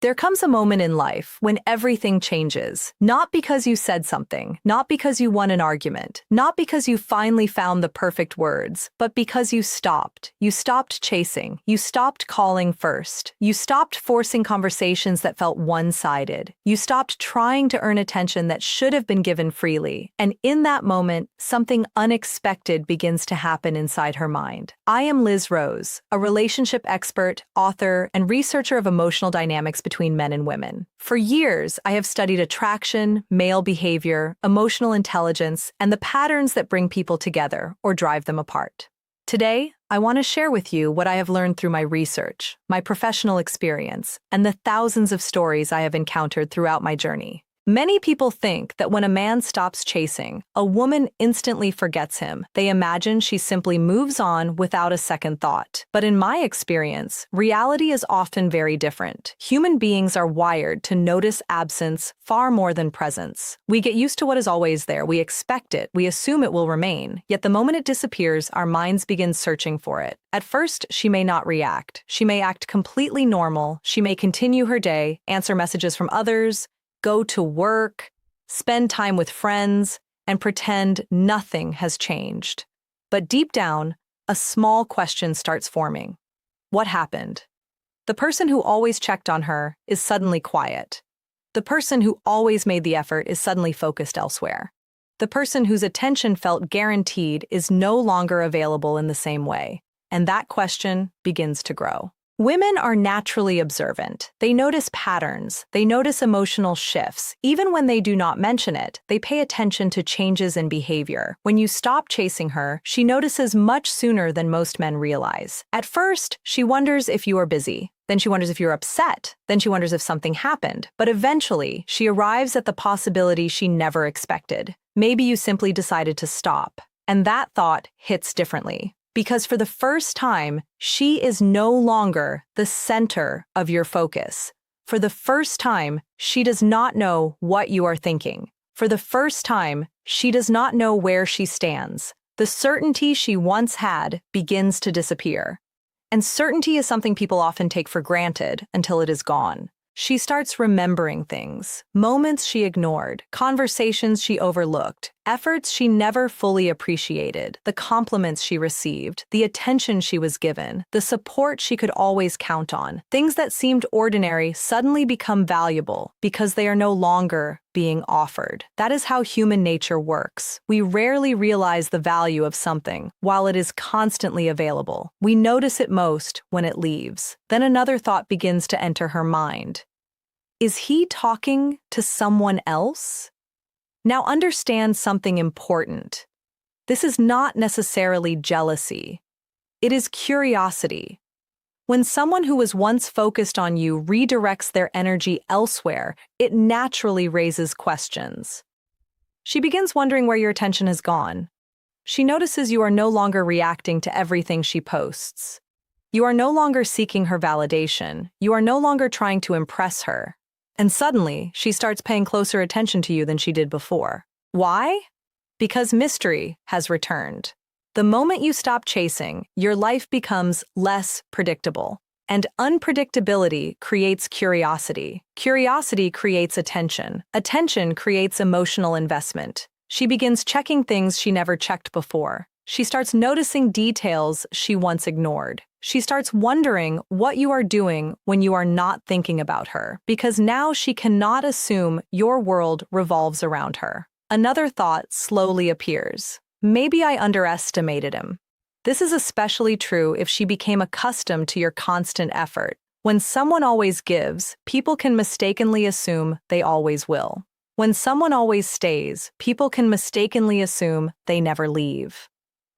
There comes a moment in life when everything changes, not because you said something, not because you won an argument, not because you finally found the perfect words, but because you stopped. You stopped chasing. You stopped calling first. You stopped forcing conversations that felt one-sided. You stopped trying to earn attention that should have been given freely. And in that moment, something unexpected begins to happen inside her mind. I am Liz Rose, a relationship expert, author, and researcher of emotional dynamics between men and women. For years, I have studied attraction, male behavior, emotional intelligence, and the patterns that bring people together or drive them apart. Today, I want to share with you what I have learned through my research, my professional experience, and the thousands of stories I have encountered throughout my journey. Many people think that when a man stops chasing, a woman instantly forgets him. They imagine she simply moves on without a second thought. But in my experience, reality is often very different. Human beings are wired to notice absence far more than presence. We get used to what is always there. We expect it. We assume it will remain. Yet the moment it disappears, our minds begin searching for it. At first, she may not react. She may act completely normal. She may continue her day, answer messages from others, go to work, spend time with friends, and pretend nothing has changed. But deep down, a small question starts forming. What happened? The person who always checked on her is suddenly quiet. The person who always made the effort is suddenly focused elsewhere. The person whose attention felt guaranteed is no longer available in the same way. And that question begins to grow. Women are naturally observant. They notice patterns. They notice emotional shifts. Even when they do not mention it, they pay attention to changes in behavior. When you stop chasing her, she notices much sooner than most men realize. At first, she wonders if you are busy. Then she wonders if you're upset. Then she wonders if something happened. But eventually, she arrives at the possibility she never expected. Maybe you simply decided to stop. And that thought hits differently. Because for the first time, she is no longer the center of your focus. For the first time, she does not know what you are thinking. For the first time, she does not know where she stands. The certainty she once had begins to disappear. And certainty is something people often take for granted until it is gone. She starts remembering things, moments she ignored, conversations she overlooked, efforts she never fully appreciated, the compliments she received, the attention she was given, the support she could always count on. Things that seemed ordinary suddenly become valuable because they are no longer being offered. That is how human nature works. We rarely realize the value of something while it is constantly available. We notice it most when it leaves. Then another thought begins to enter her mind. Is he talking to someone else? Now understand something important. This is not necessarily jealousy. It is curiosity. When someone who was once focused on you redirects their energy elsewhere, it naturally raises questions. She begins wondering where your attention has gone. She notices you are no longer reacting to everything she posts. You are no longer seeking her validation. You are no longer trying to impress her. And suddenly, she starts paying closer attention to you than she did before. Why? Because mystery has returned. The moment you stop chasing, your life becomes less predictable. And unpredictability creates curiosity. Curiosity creates attention. Attention creates emotional investment. She begins checking things she never checked before. She starts noticing details she once ignored. She starts wondering what you are doing when you are not thinking about her, because now she cannot assume your world revolves around her. Another thought slowly appears. Maybe I underestimated him. This is especially true if she became accustomed to your constant effort. When someone always gives, people can mistakenly assume they always will. When someone always stays, people can mistakenly assume they never leave.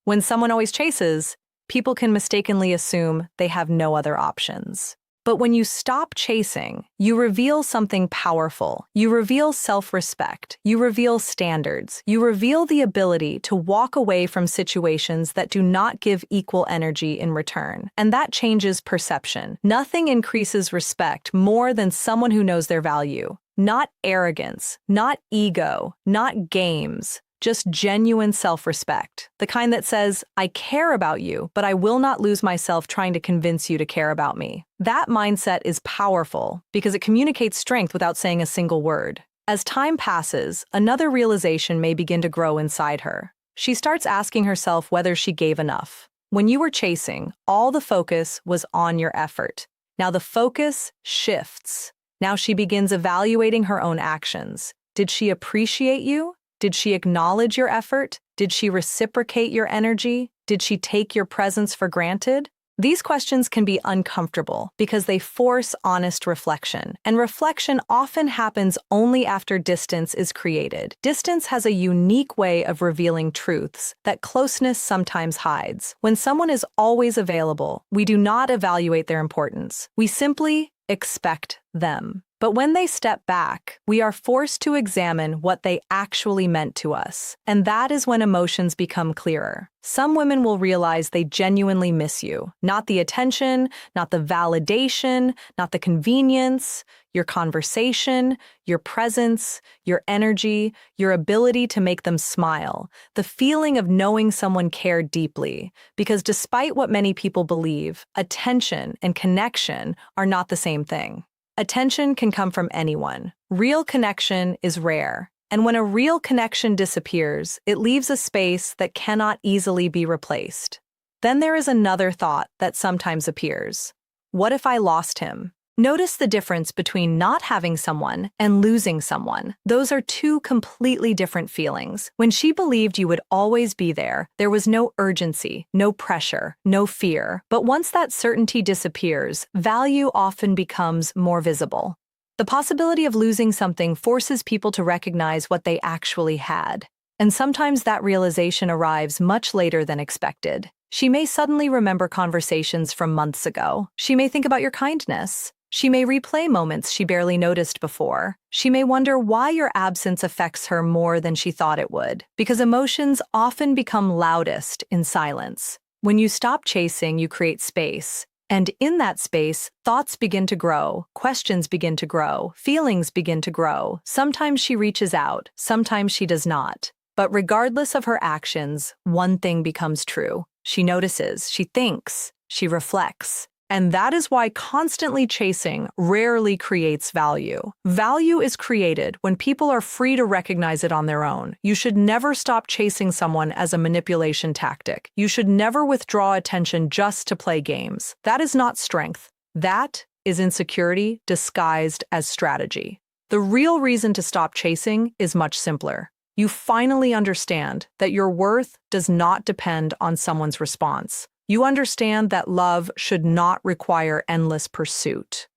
When someone always chases, people can mistakenly assume they have no other options. But when you stop chasing, you reveal something powerful. You reveal self-respect. You reveal standards. You reveal the ability to walk away from situations that do not give equal energy in return. And that changes perception. Nothing increases respect more than someone who knows their value. Not arrogance, not ego, not games. just genuine self-respect, the kind that says, I care about you, but I will not lose myself trying to convince you to care about me. That mindset is powerful because it communicates strength without saying a single word. As time passes, another realization may begin to grow inside her. She starts asking herself whether she gave enough. When you were chasing, all the focus was on your effort. Now the focus shifts. Now she begins evaluating her own actions. Did she appreciate you? Did she acknowledge your effort? Did she reciprocate your energy? Did she take your presence for granted? These questions can be uncomfortable because they force honest reflection, and reflection often happens only after distance is created. Distance has a unique way of revealing truths that closeness sometimes hides. When someone is always available, we do not evaluate their importance. We simply expect them. But when they step back, we are forced to examine what they actually meant to us. And that is when emotions become clearer. Some women will realize they genuinely miss you. Not the attention, not the validation, not the convenience, your conversation, your presence, your energy, your ability to make them smile, the feeling of knowing someone cared deeply. Because despite what many people believe, attention and connection are not the same thing. Attention can come from anyone. Real connection is rare. And when a real connection disappears, it leaves a space that cannot easily be replaced. Then there is another thought that sometimes appears. What if I lost him? Notice the difference between not having someone and losing someone. Those are two completely different feelings. When she believed you would always be there, there was no urgency, no pressure, no fear. But once that certainty disappears, value often becomes more visible. The possibility of losing something forces people to recognize what they actually had. And sometimes that realization arrives much later than expected. She may suddenly remember conversations from months ago. She may think about your kindness. She may replay moments she barely noticed before. She may wonder why your absence affects her more than she thought it would, because emotions often become loudest in silence. When you stop chasing, you create space. And in that space, thoughts begin to grow, questions begin to grow, feelings begin to grow. Sometimes she reaches out, sometimes she does not. But regardless of her actions, one thing becomes true. She notices, she thinks, she reflects. And that is why constantly chasing rarely creates value. Value is created when people are free to recognize it on their own. You should never stop chasing someone as a manipulation tactic. You should never withdraw attention just to play games. That is not strength. That is insecurity disguised as strategy. The real reason to stop chasing is much simpler. You finally understand that your worth does not depend on someone's response. You understand that love should not require endless pursuit.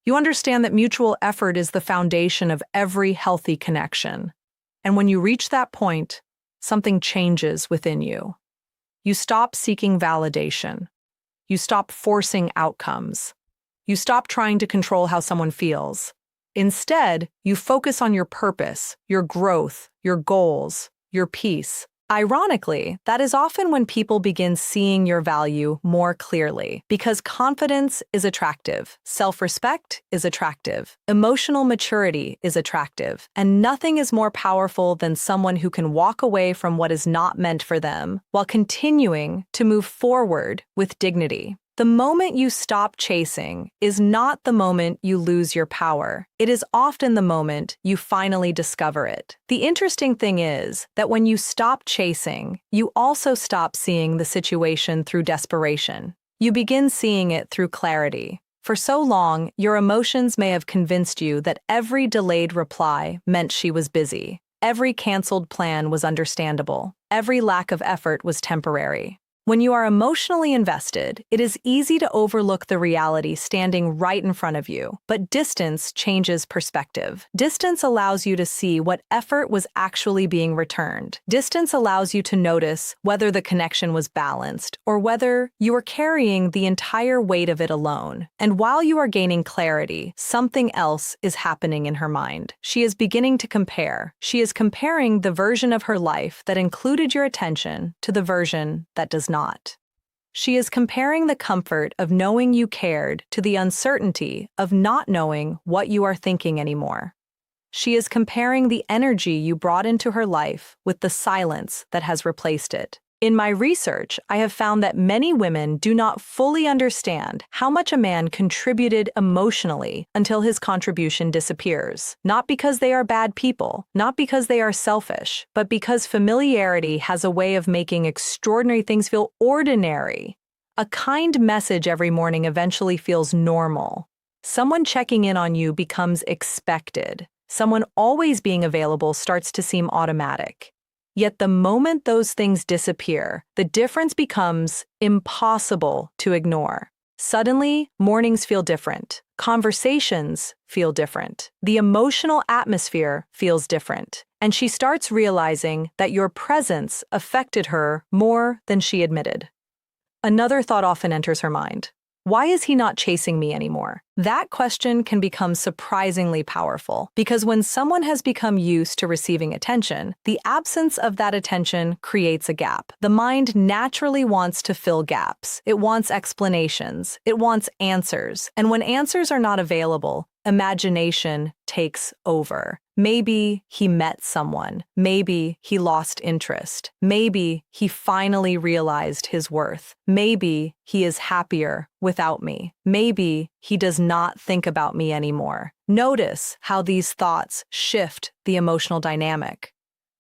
You understand that mutual effort is the foundation of every healthy connection. And when you reach that point, something changes within you. You stop seeking validation. You stop forcing outcomes. You stop trying to control how someone feels. Instead, you focus on your purpose, your growth, your goals, your peace. Ironically, that is often when people begin seeing your value more clearly, because confidence is attractive, self-respect is attractive, emotional maturity is attractive, and nothing is more powerful than someone who can walk away from what is not meant for them while continuing to move forward with dignity. The moment you stop chasing is not the moment you lose your power. It is often the moment you finally discover it. The interesting thing is that when you stop chasing, you also stop seeing the situation through desperation. You begin seeing it through clarity. For so long, your emotions may have convinced you that every delayed reply meant she was busy. Every canceled plan was understandable. Every lack of effort was temporary. When you are emotionally invested, it is easy to overlook the reality standing right in front of you, but distance changes perspective. Distance allows you to see what effort was actually being returned. Distance allows you to notice whether the connection was balanced or whether you are carrying the entire weight of it alone. And while you are gaining clarity, something else is happening in her mind. She is beginning to compare. She is comparing the version of her life that included your attention to the version that does not. She is comparing the comfort of knowing you cared to the uncertainty of not knowing what you are thinking anymore. She is comparing the energy you brought into her life with the silence that has replaced it. In my research, I have found that many women do not fully understand how much a man contributed emotionally until his contribution disappears. Not because they are bad people, not because they are selfish, but because familiarity has a way of making extraordinary things feel ordinary. A kind message every morning eventually feels normal. Someone checking in on you becomes expected. Someone always being available starts to seem automatic. Yet the moment those things disappear, the difference becomes impossible to ignore. Suddenly, mornings feel different. Conversations feel different. The emotional atmosphere feels different. And she starts realizing that your presence affected her more than she admitted. Another thought often enters her mind. Why is he not chasing me anymore? That question can become surprisingly powerful because when someone has become used to receiving attention, the absence of that attention creates a gap. The mind naturally wants to fill gaps. It wants explanations. It wants answers. And when answers are not available, imagination takes over. Maybe he met someone. Maybe he lost interest. Maybe he finally realized his worth. Maybe he is happier without me. Maybe he does not think about me anymore. Notice how these thoughts shift the emotional dynamic.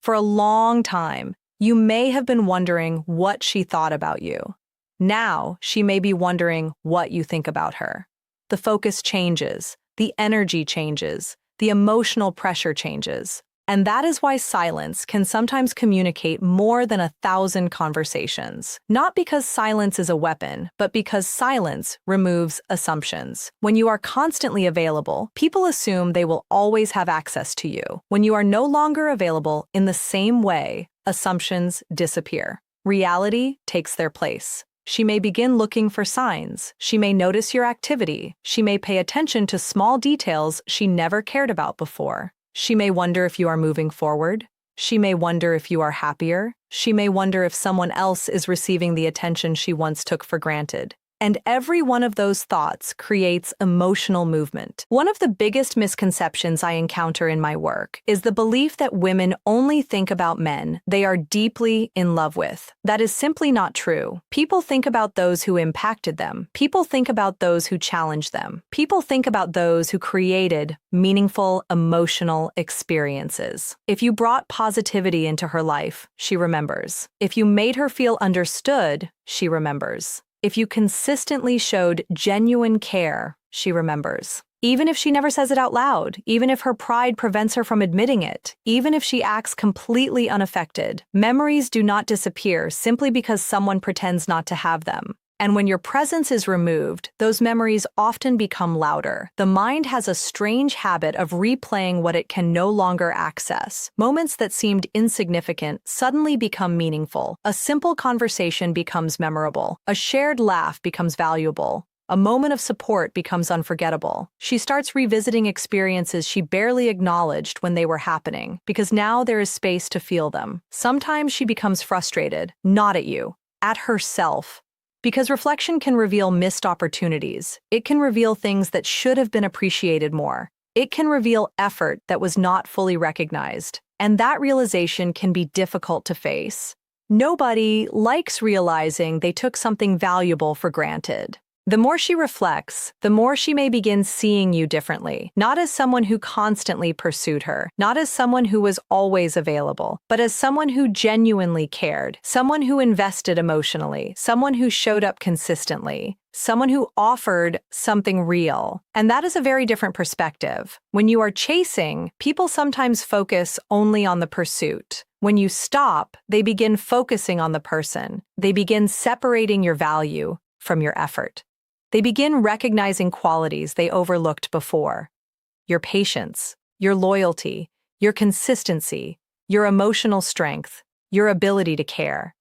For a long time, you may have been wondering what she thought about you. Now, she may be wondering what you think about her. The focus changes. The energy changes. The emotional pressure changes. And that is why silence can sometimes communicate more than 1,000 conversations. Not because silence is a weapon, but because silence removes assumptions. When you are constantly available, people assume they will always have access to you. When you are no longer available in the same way, assumptions disappear. Reality takes their place. She may begin looking for signs. She may notice your activity. She may pay attention to small details she never cared about before. She may wonder if you are moving forward. She may wonder if you are happier. She may wonder if someone else is receiving the attention she once took for granted. And every one of those thoughts creates emotional movement. One of the biggest misconceptions I encounter in my work is the belief that women only think about men they are deeply in love with. That is simply not true. People think about those who impacted them. People think about those who challenged them. People think about those who created meaningful, emotional experiences. If you brought positivity into her life, she remembers. If you made her feel understood, she remembers. If you consistently showed genuine care, she remembers. Even if she never says it out loud, even if her pride prevents her from admitting it, even if she acts completely unaffected, memories do not disappear simply because someone pretends not to have them. And when your presence is removed, those memories often become louder. The mind has a strange habit of replaying what it can no longer access. Moments that seemed insignificant suddenly become meaningful. A simple conversation becomes memorable. A shared laugh becomes valuable. A moment of support becomes unforgettable. She starts revisiting experiences she barely acknowledged when they were happening, because now there is space to feel them. Sometimes she becomes frustrated, not at you, at herself. Because reflection can reveal missed opportunities. It can reveal things that should have been appreciated more. It can reveal effort that was not fully recognized. And that realization can be difficult to face. Nobody likes realizing they took something valuable for granted. The more she reflects, the more she may begin seeing you differently, not as someone who constantly pursued her, not as someone who was always available, but as someone who genuinely cared, someone who invested emotionally, someone who showed up consistently, someone who offered something real. And that is a very different perspective. When you are chasing, people sometimes focus only on the pursuit. When you stop, they begin focusing on the person. They begin separating your value from your effort. They begin recognizing qualities they overlooked before. Your patience, your loyalty, your consistency, your emotional strength, your ability to care.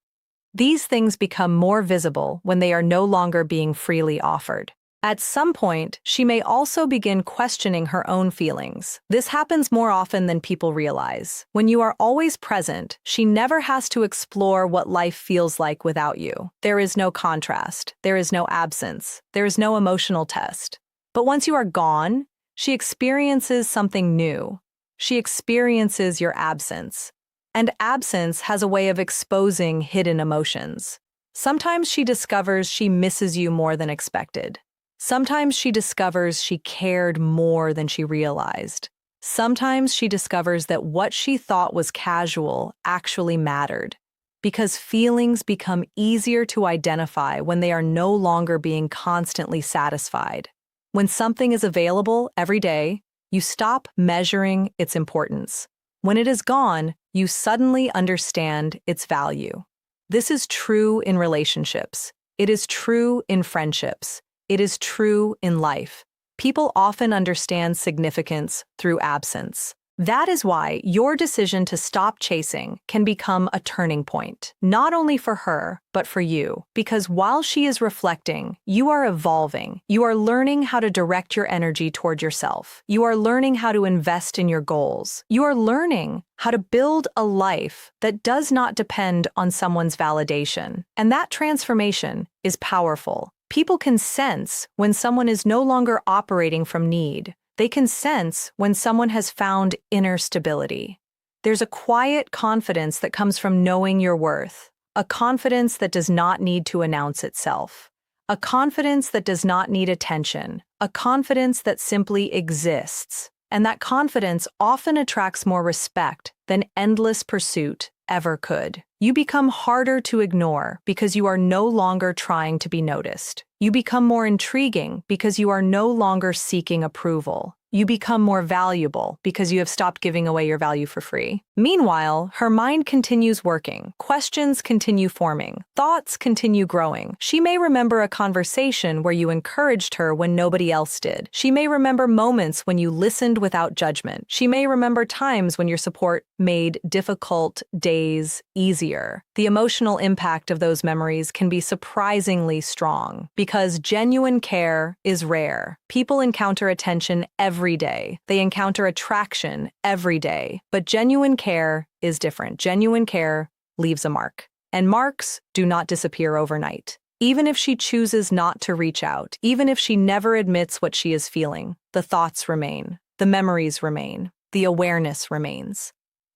These things become more visible when they are no longer being freely offered. At some point, she may also begin questioning her own feelings. This happens more often than people realize. When you are always present, she never has to explore what life feels like without you. There is no contrast. There is no absence. There is no emotional test. But once you are gone, she experiences something new. She experiences your absence. And absence has a way of exposing hidden emotions. Sometimes she discovers she misses you more than expected. Sometimes she discovers she cared more than she realized. Sometimes she discovers that what she thought was casual actually mattered. Because feelings become easier to identify when they are no longer being constantly satisfied. When something is available every day, you stop measuring its importance. When it is gone, you suddenly understand its value. This is true in relationships. It is true in friendships. It is true in life. People often understand significance through absence. That is why your decision to stop chasing can become a turning point, not only for her, but for you. Because while she is reflecting, you are evolving. You are learning how to direct your energy toward yourself. You are learning how to invest in your goals. You are learning how to build a life that does not depend on someone's validation. And that transformation is powerful. People can sense when someone is no longer operating from need. They can sense when someone has found inner stability. There's a quiet confidence that comes from knowing your worth, a confidence that does not need to announce itself, a confidence that does not need attention, a confidence that simply exists. And that confidence often attracts more respect than endless pursuit ever could. You become harder to ignore because you are no longer trying to be noticed. You become more intriguing because you are no longer seeking approval. You become more valuable because you have stopped giving away your value for free. Meanwhile, her mind continues working. Questions continue forming. Thoughts continue growing. She may remember a conversation where you encouraged her when nobody else did. She may remember moments when you listened without judgment. She may remember times when your support made difficult days easier. The emotional impact of those memories can be surprisingly strong because genuine care is rare. People encounter attention every day. They encounter attraction every day. But genuine care is different. Genuine care leaves a mark. And marks do not disappear overnight. Even if she chooses not to reach out, even if she never admits what she is feeling, the thoughts remain, the memories remain, the awareness remains.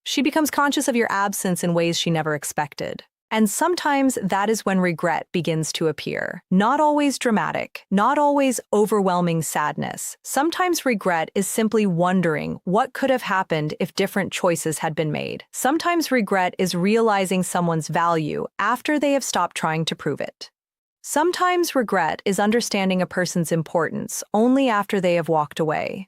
She becomes conscious of your absence in ways she never expected. And sometimes that is when regret begins to appear. Not always dramatic, not always overwhelming sadness. Sometimes regret is simply wondering what could have happened if different choices had been made. Sometimes regret is realizing someone's value after they have stopped trying to prove it. Sometimes regret is understanding a person's importance only after they have walked away.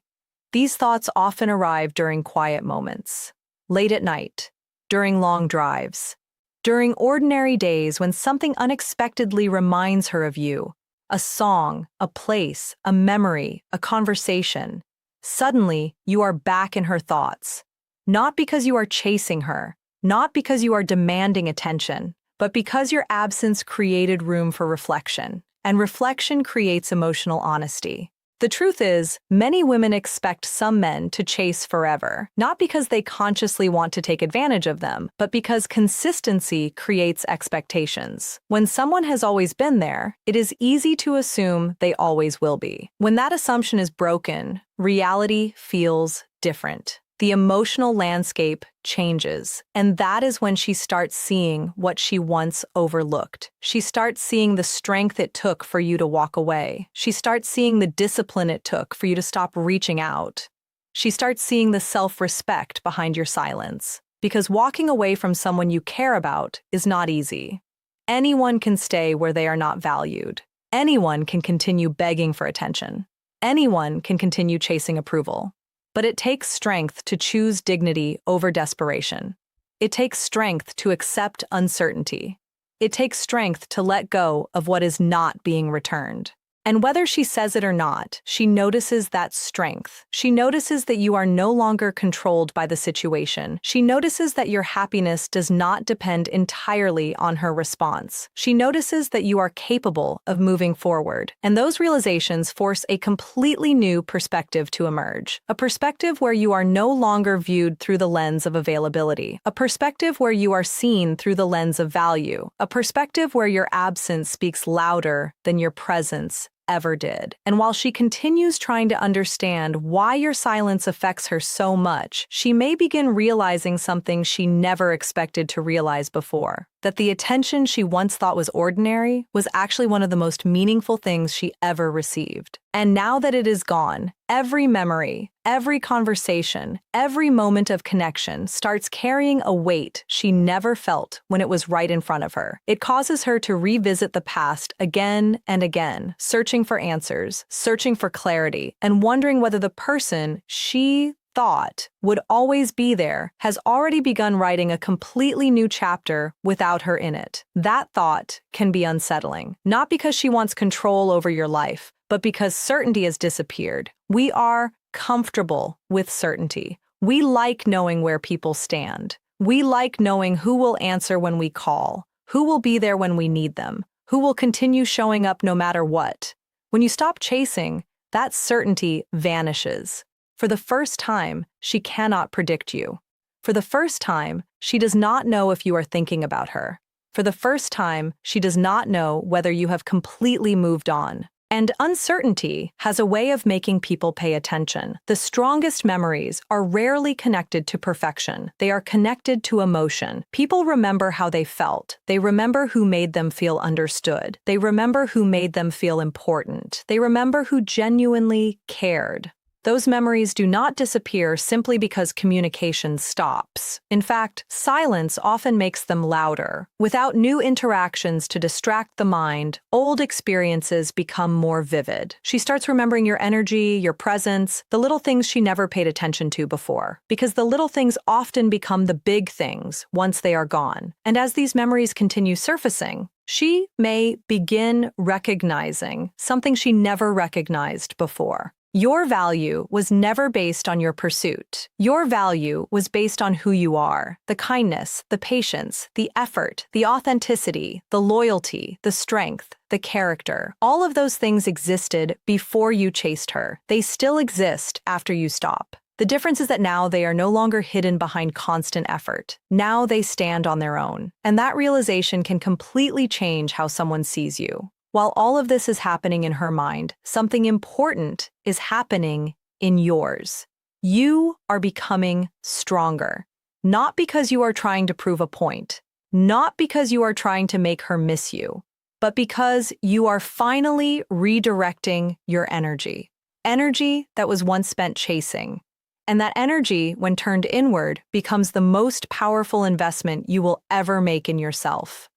These thoughts often arrive during quiet moments, late at night, during long drives, during ordinary days when something unexpectedly reminds her of you, a song, a place, a memory, a conversation. Suddenly, you are back in her thoughts. Not because you are chasing her, not because you are demanding attention, but because your absence created room for reflection, and reflection creates emotional honesty. The truth is, many women expect some men to chase forever, not because they consciously want to take advantage of them, but because consistency creates expectations. When someone has always been there, it is easy to assume they always will be. When that assumption is broken, reality feels different. The emotional landscape changes, and that is when she starts seeing what she once overlooked. She starts seeing the strength it took for you to walk away. She starts seeing the discipline it took for you to stop reaching out. She starts seeing the self-respect behind your silence. Because walking away from someone you care about is not easy. Anyone can stay where they are not valued. Anyone can continue begging for attention. Anyone can continue chasing approval. But it takes strength to choose dignity over desperation. It takes strength to accept uncertainty. It takes strength to let go of what is not being returned. And whether she says it or not, she notices that strength. She notices that you are no longer controlled by the situation. She notices that your happiness does not depend entirely on her response. She notices that you are capable of moving forward. And those realizations force a completely new perspective to emerge. A perspective where you are no longer viewed through the lens of availability. A perspective where you are seen through the lens of value. A perspective where your absence speaks louder than your presence ever did. And while she continues trying to understand why your silence affects her so much, she may begin realizing something she never expected to realize before. That the attention she once thought was ordinary was actually one of the most meaningful things she ever received. And now that it is gone, every memory, every conversation, every moment of connection starts carrying a weight she never felt when it was right in front of her. It causes her to revisit the past again and again, searching for answers, searching for clarity, and wondering whether the person she thought would always be there has already begun writing a completely new chapter without her in it. That thought can be unsettling, not because she wants control over your life, but because certainty has disappeared. We are comfortable with certainty. We like knowing where people stand. We like knowing who will answer when we call, who will be there when we need them, who will continue showing up no matter what. When you stop chasing, that certainty vanishes. For the first time, she cannot predict you. For the first time, she does not know if you are thinking about her. For the first time, she does not know whether you have completely moved on. And uncertainty has a way of making people pay attention. The strongest memories are rarely connected to perfection. They are connected to emotion. People remember how they felt. They remember who made them feel understood. They remember who made them feel important. They remember who genuinely cared. Those memories do not disappear simply because communication stops. In fact, silence often makes them louder. Without new interactions to distract the mind, old experiences become more vivid. She starts remembering your energy, your presence, the little things she never paid attention to before. Because the little things often become the big things once they are gone. And as these memories continue surfacing, she may begin recognizing something she never recognized before. Your value was never based on your pursuit. Your value was based on who you are. The kindness, the patience, the effort, the authenticity, the loyalty, the strength, the character. All of those things existed before you chased her. They still exist after you stop. The difference is that now they are no longer hidden behind constant effort. Now they stand on their own. And that realization can completely change how someone sees you. While all of this is happening in her mind, something important is happening in yours. You are becoming stronger, not because you are trying to prove a point, not because you are trying to make her miss you, but because you are finally redirecting your energy. Energy that was once spent chasing. And that energy, when turned inward, becomes the most powerful investment you will ever make in yourself.